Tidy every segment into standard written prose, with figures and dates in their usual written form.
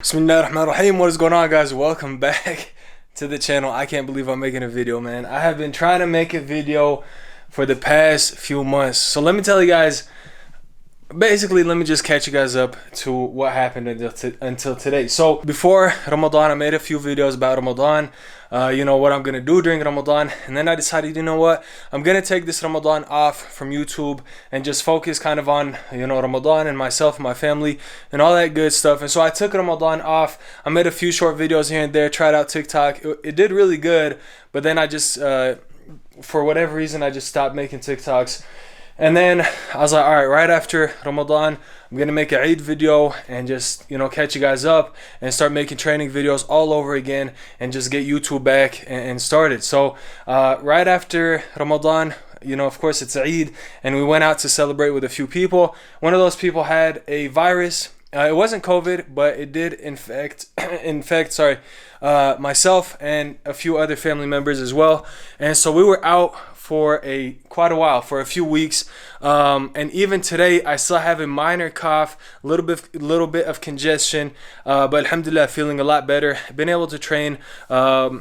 Bismillahirrahmanirrahim. What is going on, guys? Welcome back to the channel. I can't believe I'm making a video, man. I have been trying to make a video for the past few months. So let me tell you guys, basically let me just catch you guys up to what happened until today. So before Ramadan, I made a few videos about Ramadan, what I'm gonna do during Ramadan, and then I decided, you know what, I'm gonna take this Ramadan off from YouTube and just focus kind of on Ramadan and myself and my family and all that good stuff. And so I took Ramadan off. I made a few short videos here and there, tried out TikTok. It did really good, but then I just for whatever reason I just stopped making TikToks. And then I was like, all right, right after Ramadan, I'm going to make an Eid video and just, catch you guys up and start making training videos all over again and just get YouTube back and started. So right after Ramadan, of course it's Eid, and we went out to celebrate with a few people. One of those people had a virus. It wasn't COVID, but it did infect myself and a few other family members as well. And so we were out for quite a while, for a few weeks, and even today I still have a minor cough, a little bit of congestion, but alhamdulillah, feeling a lot better. Been able to train a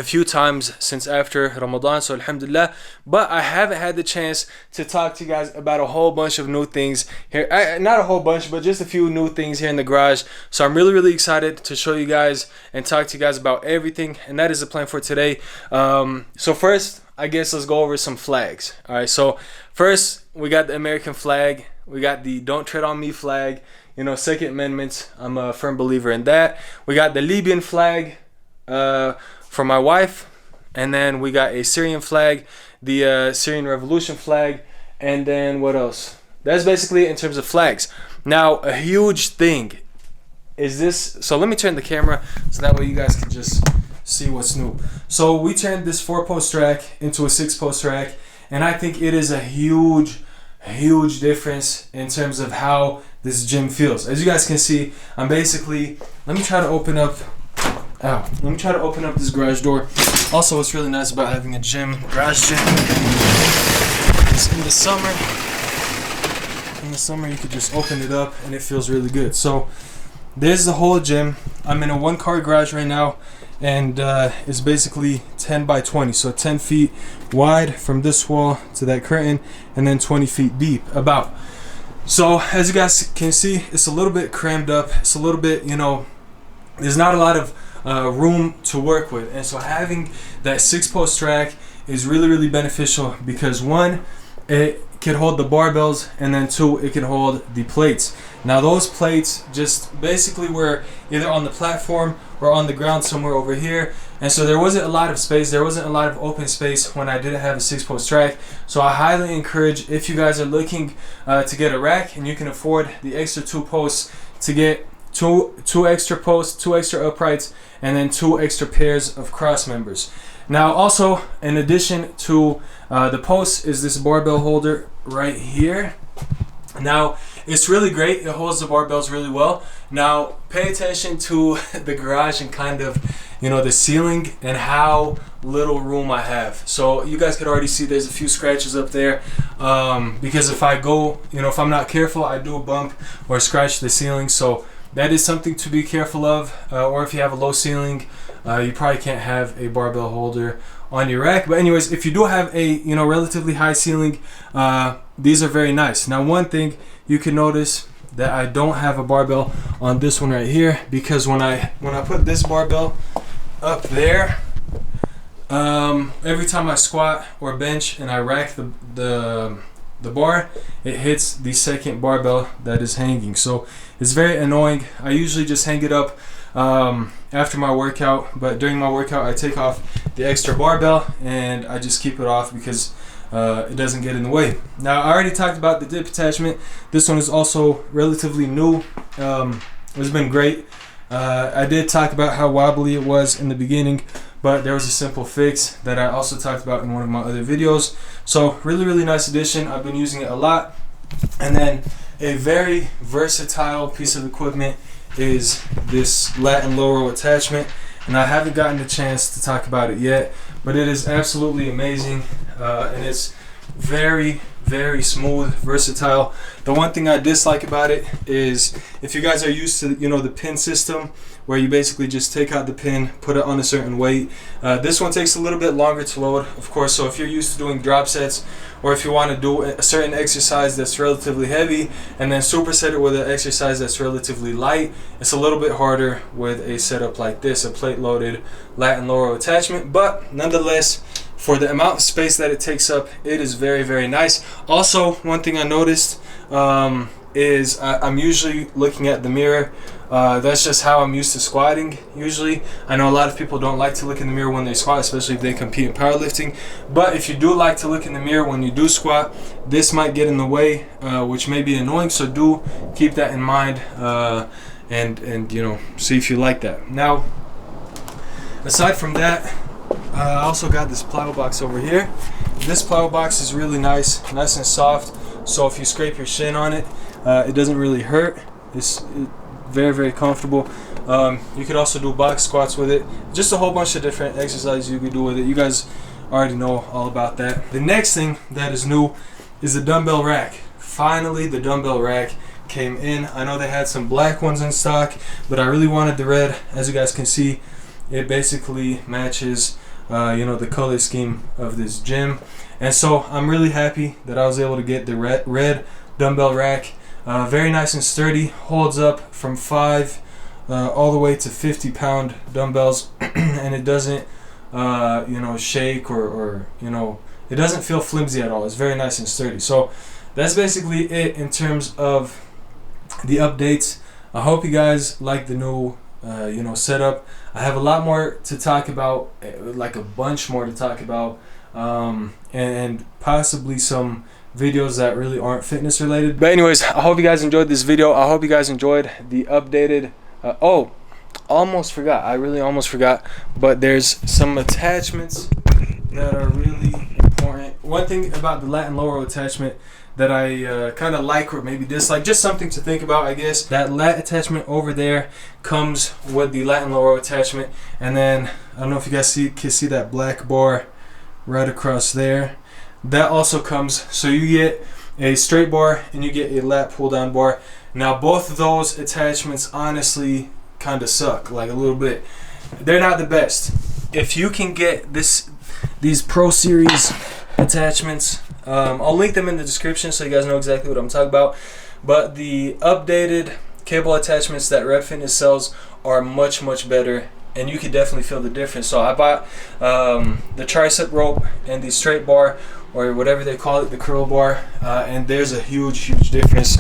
few times since after Ramadan, so alhamdulillah. But I haven't had the chance to talk to you guys about a whole bunch of new things here. Not a whole bunch, but just a few new things here in the garage. So I'm really excited to show you guys and talk to you guys about everything, and that is the plan for today. So first, I guess let's go over some flags. All right, so first we got the American flag. We got the Don't Tread on Me flag. Second Amendment, I'm a firm believer in that. We got the Libyan flag for my wife, and then we got a Syrian flag, the Syrian Revolution flag, and then what else? That's basically it in terms of flags. Now, a huge thing is this. So let me turn the camera so that way you guys can just see what's new. So we turned this 4-post rack into a 6-post rack, and I think it is a huge difference in terms of how this gym feels. As you guys can see, I'm basically, let me try to open up this garage door. Also, what's really nice about having a garage gym is in the summer you could just open it up and it feels really good. So there's the whole gym. I'm in a 1-car garage right now, and it's basically 10 by 20, so 10 feet wide from this wall to that curtain, and then 20 feet deep about. So as you guys can see, it's a little bit crammed up. It's a little bit, there's not a lot of room to work with, and so having that 6-post rack is really beneficial, because one, it can hold the barbells, and then two, it can hold the plates. Now those plates just basically were either on the platform or on the ground somewhere over here, and so there wasn't a lot of space. There wasn't a lot of open space when I didn't have a 6-post rack. So I highly encourage, if you guys are looking to get a rack and you can afford the extra 2 posts, to get two extra posts, 2 extra uprights, and then 2 extra pairs of cross members. Now also, in addition to the posts, is this barbell holder right here. Now it's really great. It holds the barbells really well. Now pay attention to the garage and kind of the ceiling and how little room I have. So you guys could already see there's a few scratches up there, because if I go, if I'm not careful, I do bump or scratch the ceiling. So that is something to be careful of, or if you have a low ceiling, you probably can't have a barbell holder on your rack. But anyways, if you do have a relatively high ceiling, these are very nice. Now one thing you can notice, that I don't have a barbell on this one right here, because when I put this barbell up there, every time I squat or bench and I rack the bar, it hits the second barbell that is hanging. So it's very annoying. I usually just hang it up after my workout, but during my workout I take off the extra barbell and I just keep it off, because it doesn't get in the way. Now I already talked about the dip attachment. This one is also relatively new. It's been great. I did talk about how wobbly it was in the beginning, but there was a simple fix that I also talked about in one of my other videos. So really nice addition. I've been using it a lot. And then a very versatile piece of equipment is this Lat and Laurel Attachment, and I haven't gotten the chance to talk about it yet, but it is absolutely amazing, and it's very very smooth, versatile. The one thing I dislike about it is if you guys are used to, you know, the pin system where you basically just take out the pin, put it on a certain weight. This one takes a little bit longer to load, of course, so if you're used to doing drop sets, or if you want to do a certain exercise that's relatively heavy and then superset it with an exercise that's relatively light, it's a little bit harder with a setup like this, a plate loaded Lat and Laurel attachment. But nonetheless, for the amount of space that it takes up, it is very, very nice. Also, one thing I noticed is I'm usually looking at the mirror. That's just how I'm used to squatting usually. I know a lot of people don't like to look in the mirror when they squat, especially if they compete in powerlifting. But if you do like to look in the mirror when you do squat, this might get in the way, which may be annoying, so do keep that in mind, and you know, see if you like that. Now, aside from that, I also got this plyo box over here. This plyo box is really nice and soft, so if you scrape your shin on it, it doesn't really hurt. It's very, very comfortable. You could also do box squats with it. Just a whole bunch of different exercises you could do with it. You guys already know all about that. The next thing that is new is the dumbbell rack. Finally, the dumbbell rack came in. I know they had some black ones in stock, but I really wanted the red. As you guys can see, it basically matches you know, the color scheme of this gym, and so I'm really happy that I was able to get the red dumbbell rack. Very nice and sturdy, holds up from 5 all the way to 50-pound dumbbells, and it doesn't you know, shake or you know, it doesn't feel flimsy at all. It's very nice and sturdy. So that's basically it in terms of the updates. I hope you guys like the new you know, setup. I have a lot more to talk about, like a bunch more to talk about, and possibly some videos that really aren't fitness related. But anyways, I hope you guys enjoyed this video. I hope you guys enjoyed the updated oh, almost forgot, I really almost forgot, but there's some attachments that are really important. One thing about the Lat and Laurel attachment that I kind of like or maybe dislike, just something to think about, I guess. That lat attachment over there comes with the Lat and Laurel attachment, and then I don't know if you guys can see that black bar right across there. That also comes, so you get a straight bar and you get a lat pull down bar. Now both of those attachments honestly kind of suck, like a little bit. They're not the best. If you can get these Pro Series attachments, I'll link them in the description so you guys know exactly what I'm talking about. But the updated cable attachments that Red Fitness sells are much, much better, and you can definitely feel the difference. So I bought the tricep rope and the straight bar, or whatever they call it, the curl bar, and there's a huge, huge difference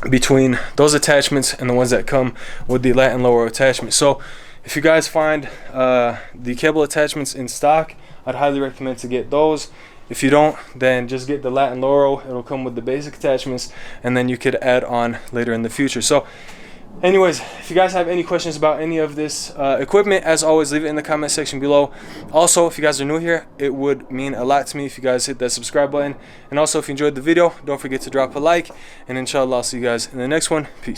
between those attachments and the ones that come with the Lat and Laurel attachment. So if you guys find the cable attachments in stock, I'd highly recommend to get those. If you don't, then just get the Lat and Laurel. It'll come with the basic attachments, and then you could add on later in the future. So anyways, if you guys have any questions about any of this equipment, as always, leave it in the comment section below. Also, if you guys are new here, it would mean a lot to me if you guys hit that subscribe button. And also, if you enjoyed the video, don't forget to drop a like. And inshallah, I'll see you guys in the next one. Peace.